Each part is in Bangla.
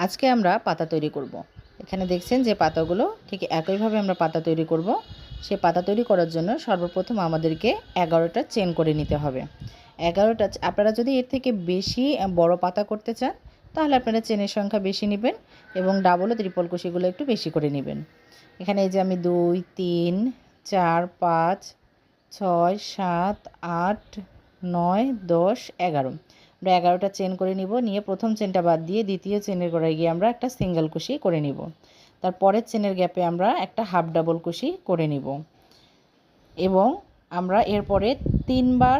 আজকে আমরা পাতা তৈরি করব। এখানে দেখছেন যে পাতাগুলো ঠিক একইভাবে আমরা পাতা তৈরি করব। সে পাতা তৈরি করার জন্য সর্বপ্রথম আমাদেরকে 11টা চেন করে নিতে হবে। 11টা আপনারা যদি এর থেকে বেশি বড় পাতা করতে চান তাহলে আপনারা চেনের সংখ্যা বেশি নেবেন এবং ডাবল ও ত্রিপল কুশিগুলো একটু বেশি করে নেবেন। এখানে এই যে আমি 2, 3, 4, 5, 6, 7, 8, 9, 10, 11 আমরা 11টা চেন করে নিব। নিয়ে প্রথম চেনটা বাদ দিয়ে দ্বিতীয় চেনের গোড়ায় গিয়ে আমরা একটা সিঙ্গেল কুশি করে নিব। তারপরের চেনের গ্যাপে আমরা একটা হাফ ডাবল কুশি করে নিব এবং আমরা এরপরে 3বার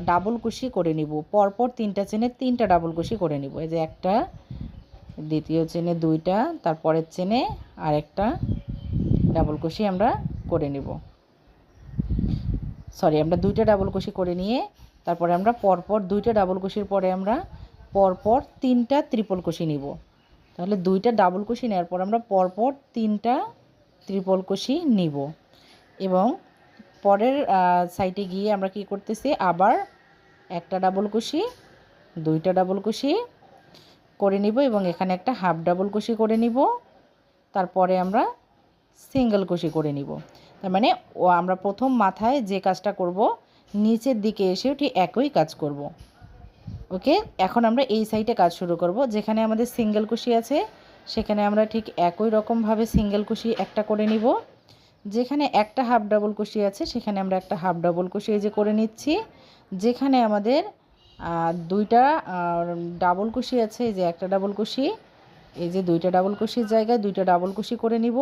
ডাবল কুশি করে নিব। পরপর 3টা চেনে 3টা ডাবল কুশি করে নিব। এই যে একটা, দ্বিতীয় চেনে 2টা, তারপরের চেনে আরেকটা ডাবল কুশি আমরা করে নিব। আমরা 2টা ডাবল কুশি করে নিয়ে তারপরে আমরা পরপর 2টা ডাবল কুশির পরে আমরা পরপর 3টা ত্রিপল কুশি নিব। তাহলে 2টা ডাবল কুশি নেওয়ার পর আমরা পরপর 3টা ত্রিপল কুশি নিব এবং পরের সাইডে গিয়ে আমরা কি করতেছি, আবার একটা ডাবল কুশি, 2টা ডাবল কুশি করে নিব এবং এখানে একটা হাফ ডাবল কুশি করে নিব। তারপরে আমরা সিঙ্গেল কুশি করে নিব। তার মানে আমরা প্রথম মাথায় যে কাজটা করব নিচের দিকে এসেও ঠিক একই কাজ করব। ওকে, এখন আমরা এই সাইডে কাজ শুরু করব। যেখানে আমাদের সিঙ্গেল কুশি আছে সেখানে আমরা ঠিক একই রকমভাবে সিঙ্গেল কুশি একটা করে নিব। যেখানে একটা হাফ ডাবল কুশি আছে সেখানে আমরা একটা হাফ ডাবল কুশি এই যে করে নিচ্ছি। যেখানে আমাদের 2টা ডাবল কুশি আছে, এই যে একটা ডাবল কুশি, এই যে 2টা ডাবল কুশির জায়গায় 2টা ডাবল কুশি করে নিব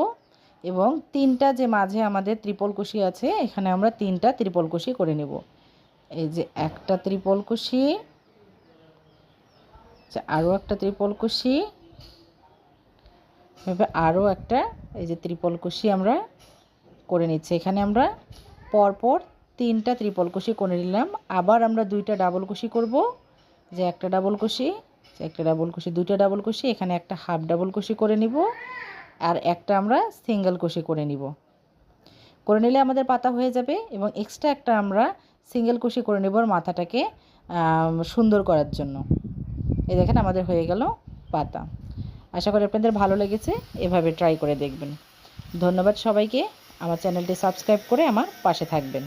এবং 3টা যে মাঝে আমাদের ত্রিপল কুশি আছে এখানে আমরা 3টা ত্রিপল কুশি করে নিব। এই যে একটা ত্রিপল কুশি, আরও একটা ত্রিপল কুশি, এভাবে আরও একটা এই যে ত্রিপল কুশি আমরা করে নিচ্ছি। এখানে আমরা পরপর 3টা ত্রিপল কুশি করে নিলাম। আবার আমরা 2টা ডাবল কুশি করব। যে একটা ডাবল কুশি, একটা ডাবল কুশি, 2টা ডাবল কুশি, এখানে একটা হাফ ডাবল কুশি করে নিব আর একটা আমরা সিঙ্গেল কুশি করে নিব। করে নিলে আমাদের পাতা হয়ে যাবে এবং এক্সট্রা একটা আমরা সিঙ্গেল কুশি করে নেব মাথাটাকে সুন্দর করার জন্য। এই দেখেন আমাদের হয়ে গেল পাতা। আশা করি আপনাদের ভালো লেগেছে, এভাবে ট্রাই করে দেখবেন। ধন্যবাদ সবাইকে। আমার চ্যানেলটি সাবস্ক্রাইব করে আমার পাশে থাকবেন।